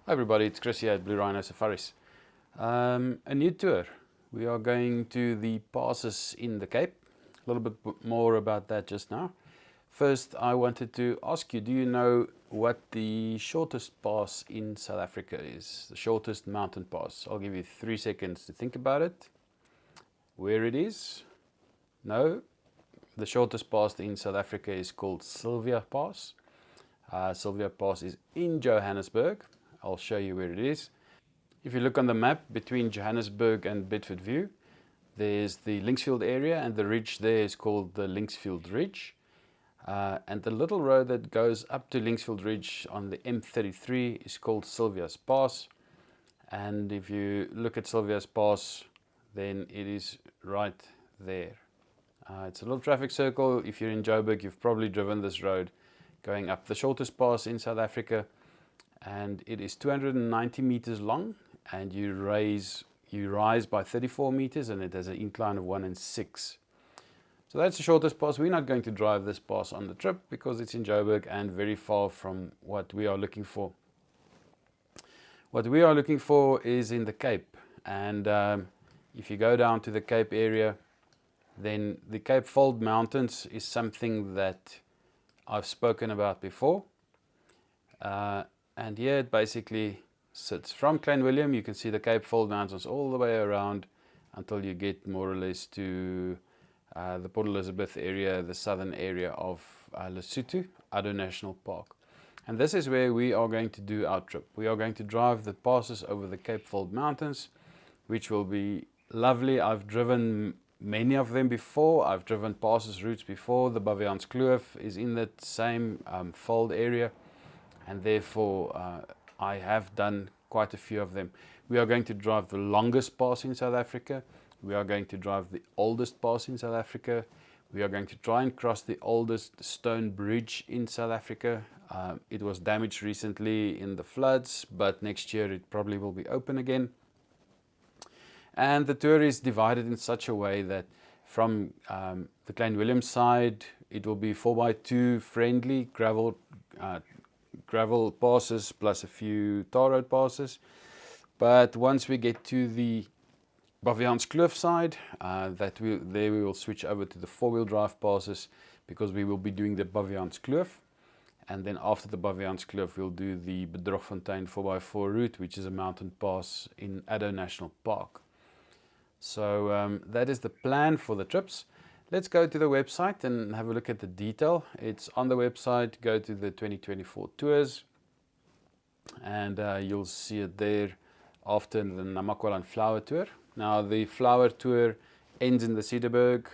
Hi everybody, it's Chris here at Bluerhino Safaris. A new tour. We are going to the passes in the Cape. A little bit more about that just now. First, I wanted to ask you, do you know what the shortest pass in South Africa is? The shortest mountain pass. I'll give you 3 seconds to think about it. Where it is? No. The shortest pass in South Africa is called Sylvia Pass. Sylvia Pass is in Johannesburg. I'll show you where it is. If you look on the map between Johannesburg and Bedfordview, there's the Linksfield area, and the ridge there is called the Linksfield Ridge. And the little road that goes up to Linksfield Ridge on the M33 is called Sylvia's Pass. And if you look at Sylvia's Pass, then it is right there. It's a little traffic circle. If you're in Joburg, you've probably driven this road going up the shortest pass in South Africa. And it is 290 meters long, and you rise by 34 meters, and it has an incline of 1 and 6. So that's the shortest pass. We're not going to drive this pass on the trip because it's in Joburg and very far from what we are looking for. What we are looking for is in the Cape, and if you go down to the Cape area, then the Cape Fold Mountains is something that I've spoken about before. And here it basically sits from Clanwilliam. You can see the Cape Fold Mountains all the way around until you get more or less to the Port Elizabeth area, the southern area of Lesotho, Addo National Park. And this is where we are going to do our trip. We are going to drive the passes over the Cape Fold Mountains, which will be lovely. I've driven many of them before. I've driven passes routes before. The Baviaanskloof is in that same fold area. And therefore I have done quite a few of them. We are going to drive the longest pass in South Africa. We are going to drive the oldest pass in South Africa. We are going to try and cross the oldest stone bridge in South Africa. It was damaged recently in the floods, but next year it probably will be open again. And the tour is divided in such a way that from the Clanwilliam side, it will be 4x2 friendly gravel passes plus a few tar road passes. But once we get to the Baviaanskloof side, we will switch over to the four-wheel drive passes, because we will be doing the Baviaanskloof. And then after the Baviaanskloof, we'll do the Bedrogfontein 4x4 route, which is a mountain pass in Addo National Park. So that is the plan for the trips. Let's go to the website and have a look at the detail. It's on the website. Go to the 2024 tours, and you'll see it there after the Namakwaland Flower Tour. Now the Flower Tour ends in the Cederberg,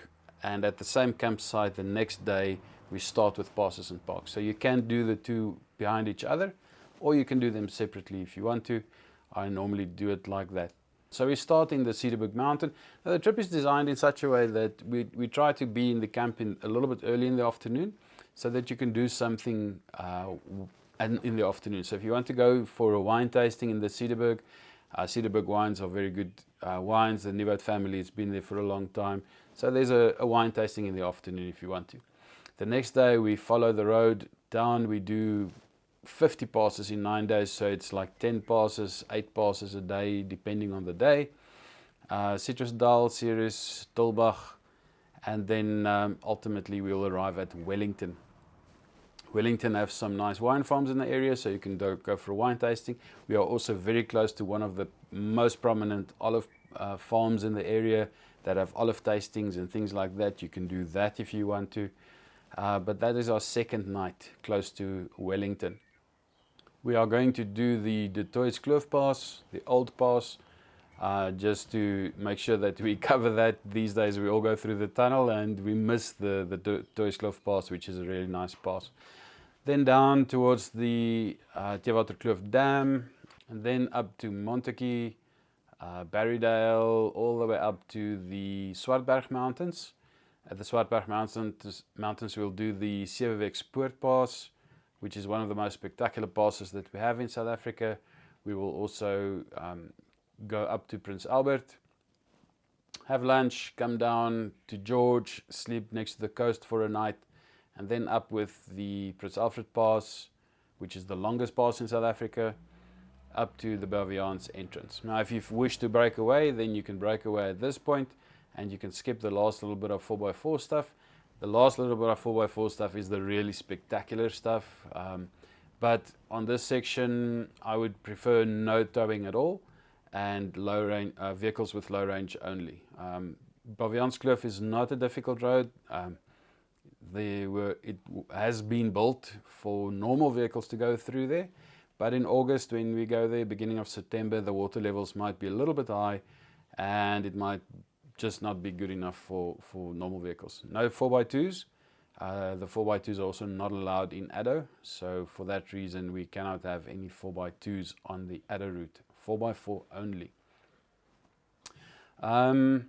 and at the same campsite the next day we start with passes and parks. So you can do the two behind each other, or you can do them separately if you want to. I normally do it like that. So we start in the Cederberg Mountain. Now the trip is designed in such a way that we try to be in the camp a little bit early in the afternoon, so that you can do something in the afternoon. So if you want to go for a wine tasting in the Cederberg, Cederberg wines are very good wines. The Nieuwoud family has been there for a long time. So there's a wine tasting in the afternoon if you want to. The next day we follow the road down. We do 50 passes in 9 days, so it's like 10 passes, 8 passes a day, depending on the day. Citrusdal, Ceres, Tulbagh, and then ultimately we'll arrive at Wellington. Wellington have some nice wine farms in the area, so you can go for a wine tasting. We are also very close to one of the most prominent olive farms in the area that have olive tastings and things like that. You can do that if you want to. But that is our second night close to Wellington. We are going to do the De Toys Kloof Pass, the old pass, just to make sure that we cover that. These days we all go through the tunnel and we miss the De Toys Kloof Pass, which is a really nice pass. Then down towards the Theewaterkloof Dam, and then up to Montetjie, Barrydale, all the way up to the Swartberg Mountains. At the Swartberg Mountains we'll do the Seweweek Poort Pass, which is one of the most spectacular passes that we have in South Africa. We will also go up to Prince Albert, have lunch, come down to George, sleep next to the coast for a night, and then up with the Prince Alfred Pass, which is the longest pass in South Africa. up to the Baviaans entrance. Now if you wish to break away, then you can break away at this point and you can skip the last little bit of 4x4 stuff. The last little bit of 4x4 stuff is the really spectacular stuff. But on this section, I would prefer no towing at all and low range vehicles with low range only. Baviaanskloof is not a difficult road. It has been built for normal vehicles to go through there, but in August when we go there, beginning of September, the water levels might be a little bit high and it might just not be good enough for normal vehicles. No 4x2s. The 4x2s are also not allowed in Addo, so for that reason we cannot have any 4x2s on the Addo route. 4x4 only. And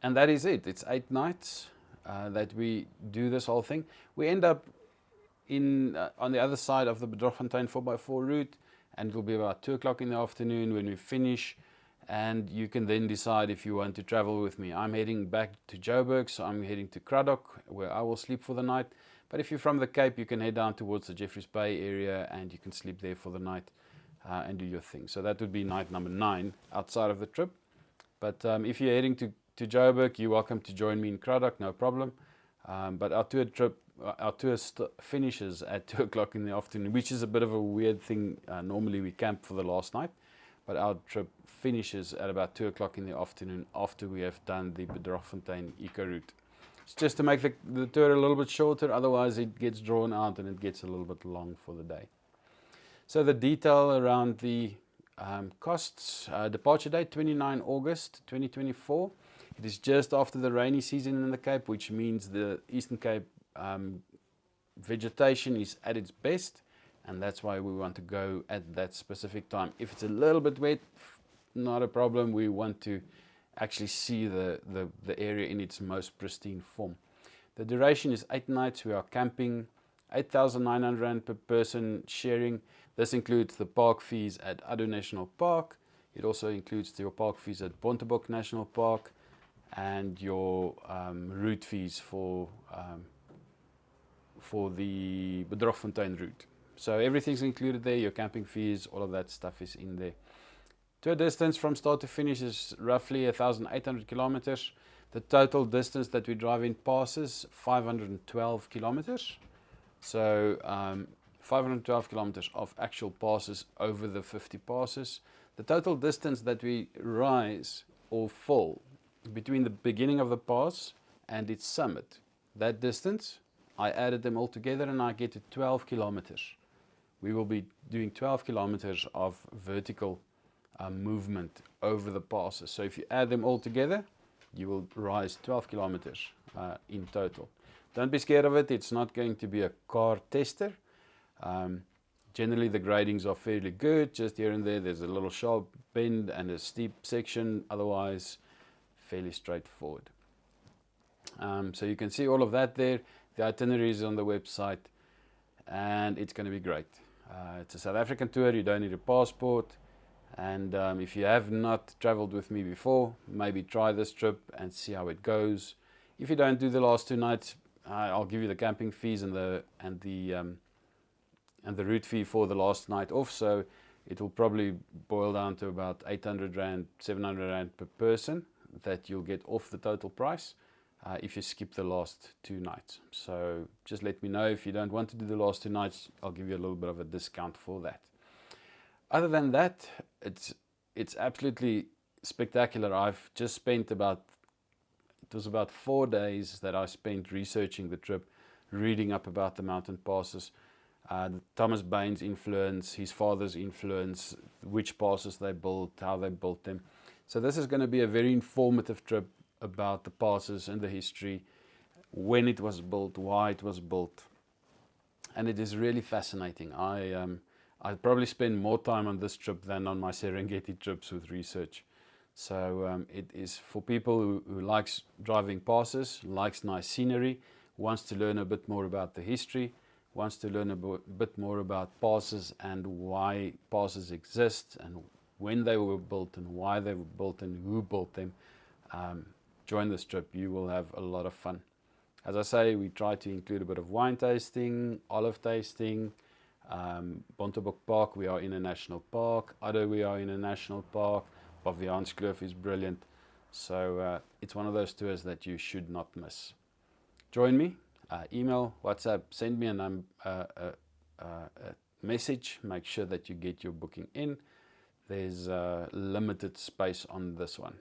that is it. It's 8 nights that we do this whole thing. We end up in on the other side of the Bedrogfontein 4x4 route, and it will be about 2 o'clock in the afternoon when we finish, and you can then decide if you want to travel with me. I'm heading back to Joburg, so I'm heading to Cradock, where I will sleep for the night. But if you're from the Cape, you can head down towards the Jeffreys Bay area and you can sleep there for the night and do your thing. So that would be night number 9 outside of the trip. But if you're heading to Joburg, you're welcome to join me in Cradock, no problem. But our tour finishes at 2 o'clock in the afternoon, which is a bit of a weird thing. Normally we camp for the last night, but our trip finishes at about 2 o'clock in the afternoon after we have done the Bedrogfontein eco route. It's just to make the tour a little bit shorter, otherwise it gets drawn out and it gets a little bit long for the day. So the detail around the costs, departure date 29 August 2024. It is just after the rainy season in the Cape, which means the Eastern Cape vegetation is at its best, and that's why we want to go at that specific time. If it's a little bit wet, not a problem. We want to actually see the area in its most pristine form. The duration is 8 nights. We are camping, 8,900 Rand per person sharing. This includes the park fees at Addo National Park. It also includes your park fees at Bontebok National Park and your route fees for the Bedrogfontein route. So everything's included there, your camping fees, all of that stuff is in there. Tour distance from start to finish is roughly 1,800 kilometers. The total distance that we drive in passes 512 kilometers. So 512 kilometers of actual passes over the 50 passes. The total distance that we rise or fall between the beginning of the pass and its summit, that distance, I added them all together and I get to 12 kilometers. We will be doing 12 kilometers of vertical movement over the passes. So if you add them all together, you will rise 12 kilometers in total. Don't be scared of it. It's not going to be a car tester. Generally the gradings are fairly good. Just here and there there's a little sharp bend and a steep section. Otherwise fairly straightforward. So you can see all of that there. The itinerary is on the website and it's going to be great. It's a South African tour. You don't need a passport. And if you have not traveled with me before, maybe try this trip and see how it goes. If you don't do the last 2 nights, I'll give you the camping fees and the route fee for the last night off. So it will probably boil down to about 800 Rand, 700 Rand per person that you'll get off the total price if you skip the last 2 nights. So just let me know if you don't want to do the last 2 nights. I'll give you a little bit of a discount for that. Other than that, it's absolutely spectacular. I've just spent it was about 4 days that I spent researching the trip, reading up about the mountain passes, Thomas Bain's influence, his father's influence, which passes they built, how they built them. So this is going to be a very informative trip about the passes and the history, when it was built, why it was built, and it is really fascinating. I'd probably spend more time on this trip than on my Serengeti trips with research. So it is for people who likes driving passes, likes nice scenery, wants to learn a bit more about the history, wants to learn a bit more about passes and why passes exist and when they were built and why they were built and who built them. Join this trip. You will have a lot of fun. As I say, we try to include a bit of wine tasting, olive tasting, Bontebok Park, we are in a national park. Addo, we are in a national park. Baviaanskloof is brilliant. So it's one of those tours that you should not miss. Join me. Email, WhatsApp, send me a message. Make sure that you get your booking in. There's limited space on this one.